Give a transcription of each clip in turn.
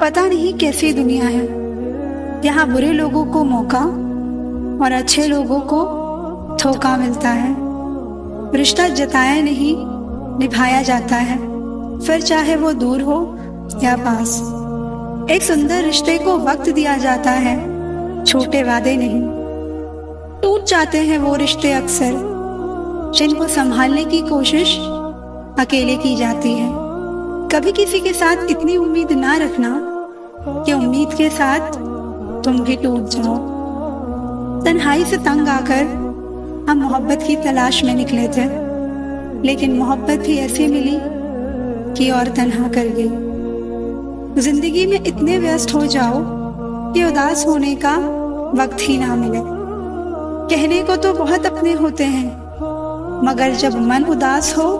पता नहीं कैसी दुनिया है। यहाँ बुरे लोगों को मौका और अच्छे लोगों को धोखा मिलता है। रिश्ता जताया नहीं, निभाया जाता है, फिर चाहे वो दूर हो या पास। एक सुंदर रिश्ते को वक्त दिया जाता है, छोटे वादे नहीं। टूट जाते हैं वो रिश्ते अक्सर, जिनको संभालने की कोशिश अकेले की जाती है। कभी किसी के साथ इतनी उम्मीद ना रखना कि उम्मीद के साथ तुम भी टूट जाओ। तन्हाई से तंग आकर हम मोहब्बत की तलाश में निकले थे, लेकिन मोहब्बत भी ऐसी मिली कि और तन्हा कर गई। जिंदगी में इतने व्यस्त हो जाओ कि उदास होने का वक्त ही ना मिले। कहने को तो बहुत अपने होते हैं, मगर जब मन उदास हो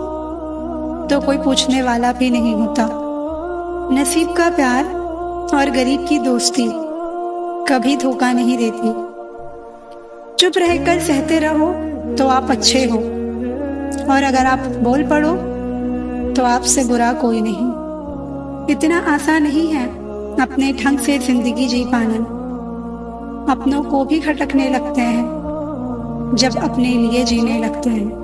तो कोई पूछने वाला भी नहीं होता। नसीब का प्यार और गरीब की दोस्ती कभी धोखा नहीं देती। चुप रहकर सहते रहो तो आप अच्छे हो, और अगर आप बोल पड़ो तो आपसे बुरा कोई नहीं। इतना आसान नहीं है अपने ढंग से जिंदगी जी पाना। अपनों को भी खटकने लगते हैं जब अपने लिए जीने लगते हैं।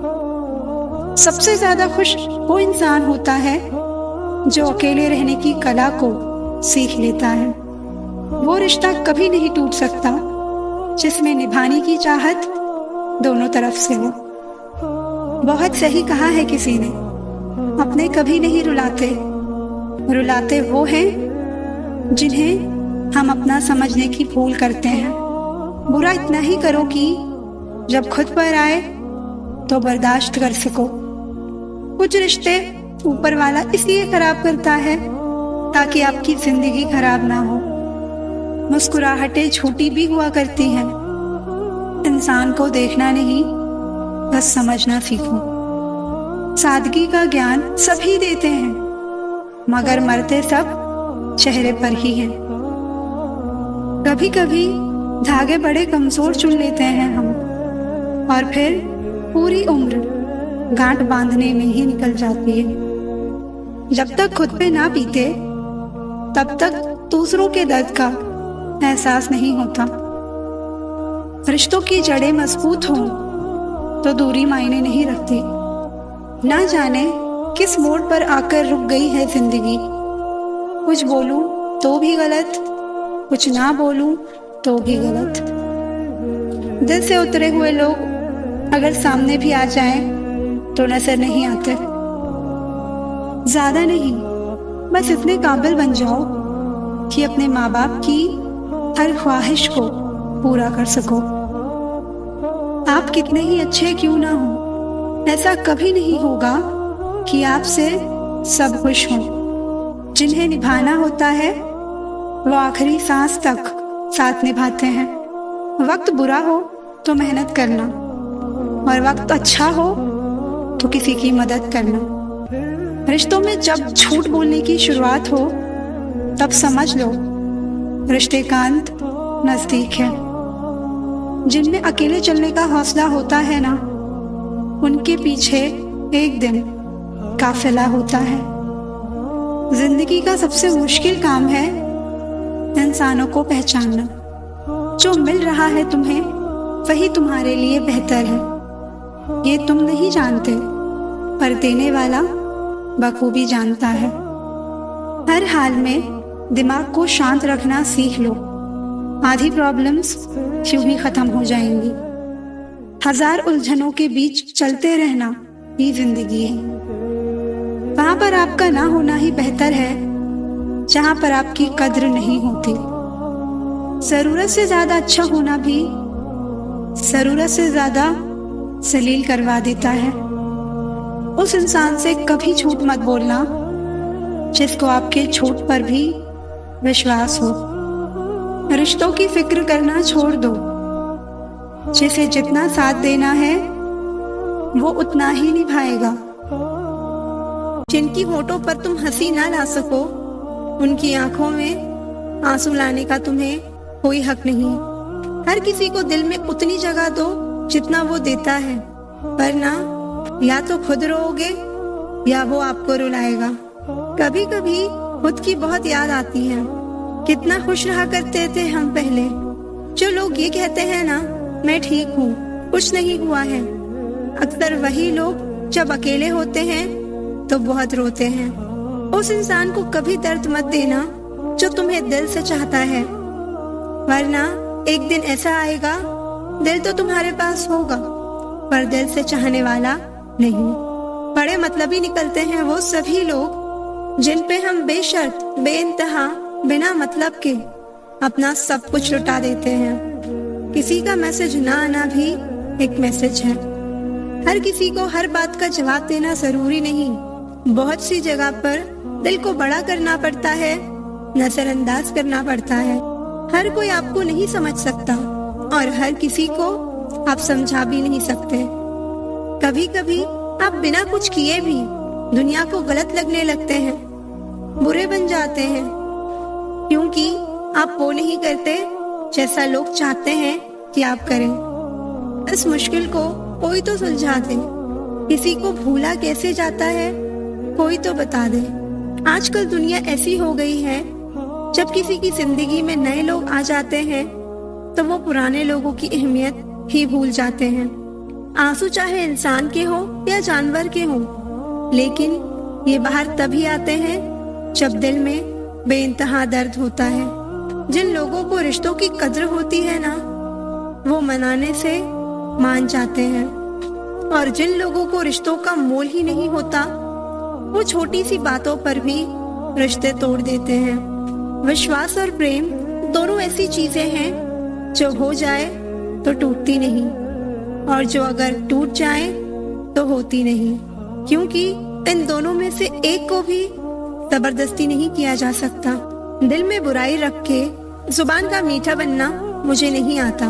सबसे ज्यादा खुश वो इंसान होता है जो अकेले रहने की कला को सीख लेता है। वो रिश्ता कभी नहीं टूट सकता जिसमें निभाने की चाहत दोनों तरफ से हो। बहुत सही कहा है किसी ने, अपने कभी नहीं रुलाते, रुलाते वो हैं जिन्हें हम अपना समझने की भूल करते हैं। बुरा इतना ही करो कि जब खुद पर आए तो बर्दाश्त कर सको। कुछ रिश्ते ऊपर वाला इसलिए खराब करता है ताकि आपकी जिंदगी खराब ना हो। मुस्कुराहटें झूठी भी हुआ करती हैं। इंसान को देखना नहीं, बस समझना सीखो। सादगी का ज्ञान सभी देते हैं, मगर मरते सब चेहरे पर ही हैं। कभी कभी धागे बड़े कमजोर चुन लेते हैं हम, और फिर पूरी उम्र गांठ बांधने में ही निकल जाती है। जब तक खुद पे ना पीते तब तक दूसरों के दर्द का एहसास नहीं होता। रिश्तों की जड़ें मजबूत हों तो दूरी मायने नहीं रखती। ना जाने किस मोड़ पर आकर रुक गई है जिंदगी। कुछ बोलूं तो भी गलत, कुछ ना बोलूं तो भी गलत। दिल से उतरे हुए लोग अगर सामने भी आ जाएं तो नजर नहीं आते। ज्यादा नहीं, बस इतने काबिल बन जाओ कि अपने माँ बाप की हर ख्वाहिश को पूरा कर सको। आप कितने ही अच्छे क्यों ना हो, ऐसा कभी नहीं होगा कि आपसे सब खुश हों। जिन्हें निभाना होता है वो आखिरी सांस तक साथ निभाते हैं। वक्त बुरा हो तो मेहनत करना, और वक्त अच्छा हो तो किसी की मदद करना। रिश्तों में जब झूठ बोलने की शुरुआत हो तब समझ लो रिश्ते का अंत नजदीक है। जिनमें अकेले चलने का हौसला होता है ना, उनके पीछे एक दिन काफिला होता है। जिंदगी का सबसे मुश्किल काम है इंसानों को पहचानना। जो मिल रहा है तुम्हें वही तुम्हारे लिए बेहतर है, ये तुम नहीं जानते, पर देने वाला बखूबी जानता है। हर हाल में दिमाग को शांत रखना सीख लो, आधी प्रॉब्लम्स यूं ही खत्म हो जाएंगी। हजार उलझनों के बीच चलते रहना ही जिंदगी है। वहां पर आपका ना होना ही बेहतर है जहां पर आपकी कद्र नहीं होती। जरूरत से ज्यादा अच्छा होना भी जरूरत से ज्यादा जलील करवा देता है। उस इंसान से कभी झूठ मत बोलना जिसको आपके झूठ पर भी विश्वास हो। रिश्तों की फिक्र करना छोड़ दो, जिसे जितना साथ देना है वो उतना ही निभाएगा। जिनकी होठों पर तुम हंसी ना ला सको, उनकी आंखों में आंसू लाने का तुम्हें कोई हक नहीं। हर किसी को दिल में उतनी जगह दो जितना वो देता है, वरना या तो खुद रोओगे या वो आपको रुलाएगा। कभी कभी खुद की बहुत याद आती है, कितना खुश रहा करते थे हम पहले। जो लोग ये कहते हैं ना, मैं ठीक हूँ, कुछ नहीं हुआ है, अक्सर वही लोग जब अकेले होते हैं तो बहुत रोते हैं। उस इंसान को कभी दर्द मत देना जो तुम्हें दिल से चाहता है, वरना एक दिन ऐसा आएगा, दिल तो तुम्हारे पास होगा पर दिल से चाहने वाला नहीं। बड़े मतलबी निकलते हैं वो सभी लोग जिन पे हम बेशर्त बेइंतहा बिना मतलब के अपना सब कुछ लुटा देते हैं। किसी का मैसेज ना आना भी एक मैसेज है। हर किसी को हर बात का जवाब देना जरूरी नहीं। बहुत सी जगह पर दिल को बड़ा करना पड़ता है, नजरअंदाज करना पड़ता है। हर कोई आपको नहीं समझ सकता और हर किसी को आप समझा भी नहीं सकते। कभी कभी आप बिना कुछ किए भी दुनिया को गलत लगने लगते हैं, बुरे बन जाते हैं, क्योंकि आप वो नहीं करते जैसा लोग चाहते हैं कि आप करें। इस मुश्किल को कोई तो सुलझा दे। किसी को भूला कैसे जाता है कोई तो बता दे। आजकल दुनिया ऐसी हो गई है, जब किसी की जिंदगी में नए लोग आ जाते हैं तो वो पुराने लोगों की अहमियत ही भूल जाते हैं। आंसू चाहे इंसान के हो या जानवर के हो, लेकिन ये बाहर तभी आते हैं जब दिल में बेइंतहा दर्द होता है। जिन लोगों को रिश्तों की कद्र होती है ना, वो मनाने से मान जाते हैं, और जिन लोगों को रिश्तों का मोल ही नहीं होता, वो छोटी सी बातों पर भी रिश्ते तोड़ देते हैं। विश्वास और प्रेम दोनों ऐसी चीजें हैं जो हो जाए तो टूटती नहीं, और जो अगर टूट जाए तो होती नहीं, क्योंकि इन दोनों में से एक को भी जबरदस्ती नहीं किया जा सकता। दिल में बुराई रख के जुबान का मीठा बनना मुझे नहीं आता।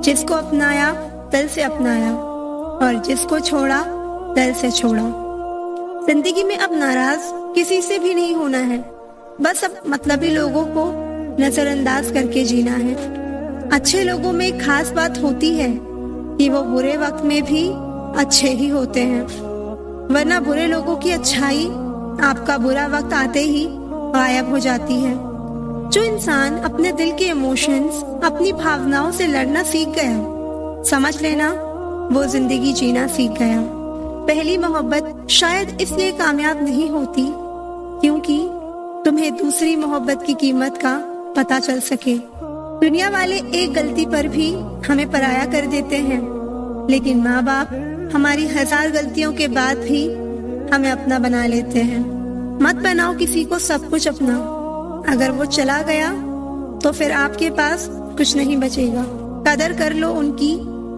जिसको अपनाया दिल से अपनाया, और जिसको छोड़ा दिल से छोड़ा। जिंदगी में अब नाराज किसी से भी नहीं होना है, बस अब मतलबी लोगों को नजरअंदाज करके जीना है। अच्छे लोगों में एक खास बात होती है कि वो बुरे वक्त में भी अच्छे ही होते हैं, वरना बुरे लोगों की अच्छाई आपका बुरा वक्त आते ही गायब हो जाती है। जो इंसान अपने दिल के इमोशंस, अपनी भावनाओं से लड़ना सीख गया, समझ लेना वो जिंदगी जीना सीख गया। पहली मोहब्बत शायद इसलिए कामयाब नहीं होती क्योंकि तुम्हें दूसरी मोहब्बत की कीमत का पता चल सके। दुनिया वाले एक गलती पर भी हमें पराया कर देते हैं, लेकिन माँ बाप हमारी 1000 गलतियों के बाद भी हमें अपना बना लेते हैं। मत बनाओ किसी को सब कुछ अपना। अगर वो चला गया तो फिर आपके पास कुछ नहीं बचेगा। कदर कर लो उनकी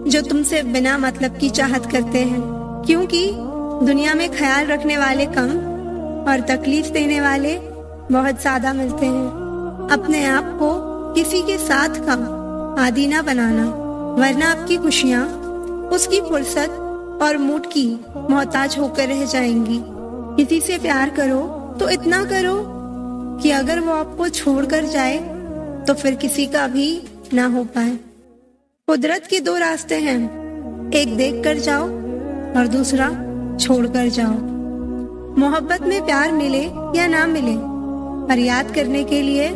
जो तुमसे बिना मतलब की चाहत करते हैं, क्योंकि दुनिया में ख्याल रखने वाले कम और तकलीफ देने वाले बहुत ज्यादा मिलते हैं। अपने आप को किसी के साथ का आदी ना बनाना, वरना आपकी खुशियाँ उसकी फुर्सत और मूड की मोहताज होकर रह जाएंगी। किसी से प्यार करो तो इतना करो कि अगर वो आपको छोड़कर जाए तो फिर किसी का भी ना हो पाए। कुदरत के 2 रास्ते हैं, एक देख कर जाओ और दूसरा छोड़ कर जाओ। मोहब्बत में प्यार मिले या ना मिले, पर याद करने के लिए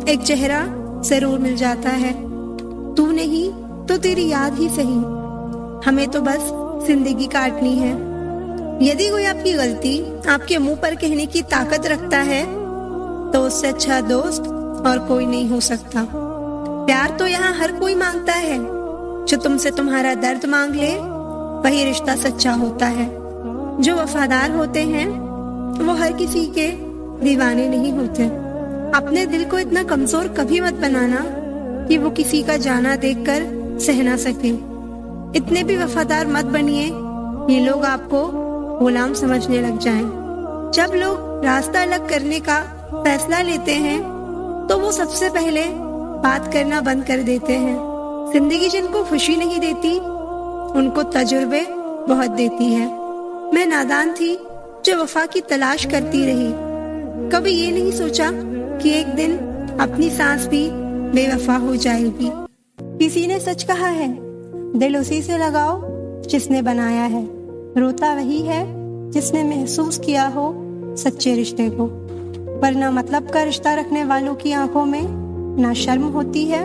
एक चेहरा जरूर मिल जाता है। तू नहीं तो तेरी याद ही सही, हमें तो बस जिंदगी काटनी है। यदि कोई आपकी गलती आपके मुंह पर कहने की ताकत रखता है तो उससे अच्छा दोस्त और कोई नहीं हो सकता। प्यार तो यहाँ हर कोई मांगता है, जो तुमसे तुम्हारा दर्द मांग ले वही रिश्ता सच्चा होता है। जो वफादार होते हैं वो हर किसी के दीवाने नहीं होते। अपने दिल को इतना कमजोर कभी मत बनाना कि वो किसी का जाना देखकर सह ना सके। इतने भी वफादार मत बनिए ये लोग आपको गुलाम समझने लग जाएं। जब लोग रास्ता अलग करने का फैसला लेते हैं तो वो सबसे पहले बात करना बंद कर देते हैं। जिंदगी जिनको खुशी नहीं देती उनको तजुर्बे बहुत देती है। मैं नादान थी जो वफा की तलाश करती रही, कभी ये नहीं सोचा कि एक दिन अपनी सांस भी बेवफा हो जाएगी। किसी ने सच कहा है, दिल उसी से लगाओ जिसने बनाया है। रोता वही है जिसने महसूस किया हो सच्चे रिश्ते को। वरना मतलब का रिश्ता रखने वालों की आंखों में ना शर्म होती है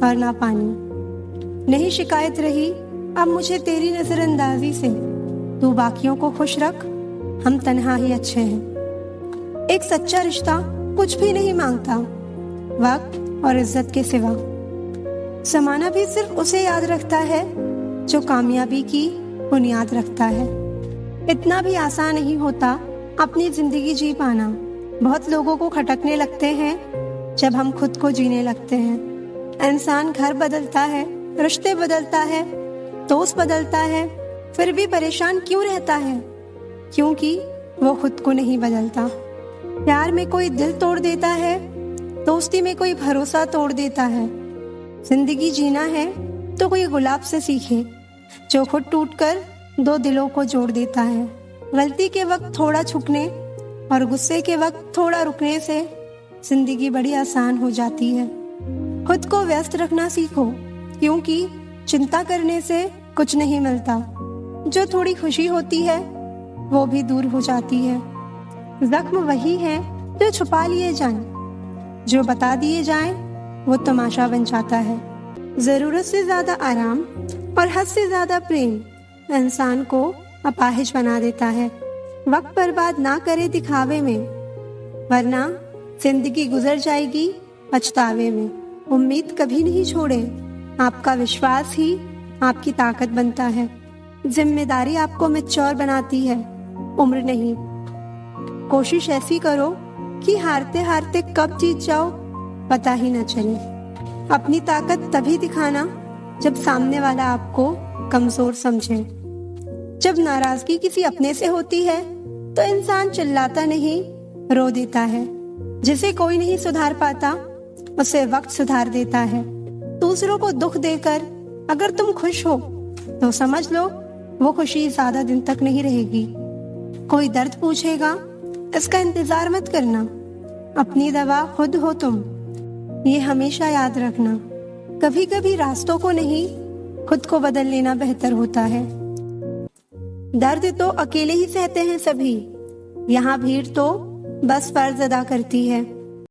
और ना पानी। नहीं शिकायत रही अब मुझे तेरी नजरअंदाजी से, तू बाकियों को खुश रख, हम तन्हा ही अच्छे हैं। एक सच्चा रिश्ता कुछ भी नहीं मांगता वक्त और इज्जत के सिवा। जमाना भी सिर्फ उसे याद रखता है जो कामयाबी की बुनियाद रखता है। इतना भी आसान नहीं होता अपनी जिंदगी जी पाना। बहुत लोगों को खटकने लगते हैं जब हम खुद को जीने लगते हैं। इंसान घर बदलता है, रिश्ते बदलता है, दोस्त बदलता है, फिर भी परेशान क्यों रहता है? क्योंकि वो खुद को नहीं बदलता। प्यार में कोई दिल तोड़ देता है, दोस्ती में कोई भरोसा तोड़ देता है। जिंदगी जीना है तो कोई गुलाब से सीखे जो खुद टूटकर दो दिलों को जोड़ देता है। गलती के वक्त थोड़ा झुकने और गुस्से के वक्त थोड़ा रुकने से जिंदगी बड़ी आसान हो जाती है। खुद को व्यस्त रखना सीखो, क्योंकि चिंता करने से कुछ नहीं मिलता। जो थोड़ी खुशी होती है वो भी दूर हो जाती है। जख्म वही है जो छुपा लिए जाएं, जो बता दिए जाएं वो तमाशा बन जाता है। जरूरत से ज्यादा आराम और हद से ज्यादा प्रेम इंसान को अपाहिज बना देता है। वक्त बर्बाद ना करे दिखावे में, वरना जिंदगी गुजर जाएगी पछतावे में। उम्मीद कभी नहीं छोड़े, आपका विश्वास ही आपकी ताकत बनता है। जिम्मेदारी आपको मैच्योर बनाती है, उम्र नहीं। कोशिश ऐसी करो कि हारते हारते कब जीत जाओ पता ही न चले। अपनी ताकत तभी दिखाना जब सामने वाला आपको कमजोर समझे। जब नाराजगी किसी अपने से होती है तो इंसान चिल्लाता नहीं, रो देता है। जिसे कोई नहीं सुधार पाता उसे वक्त सुधार देता है। दूसरों को दुख देकर अगर तुम खुश हो तो समझ लो वो खुशी ज्यादा दिन तक नहीं रहेगी। कोई दर्द पूछेगा, इसका इंतजार मत करना। अपनी दवा खुद हो तुम, ये हमेशा याद रखना। कभी कभी रास्तों को नहीं, खुद को बदल लेना बेहतर होता है। दर्द तो अकेले ही सहते हैं सभी, यहाँ भीड़ तो बस फर्ज अदा करती है।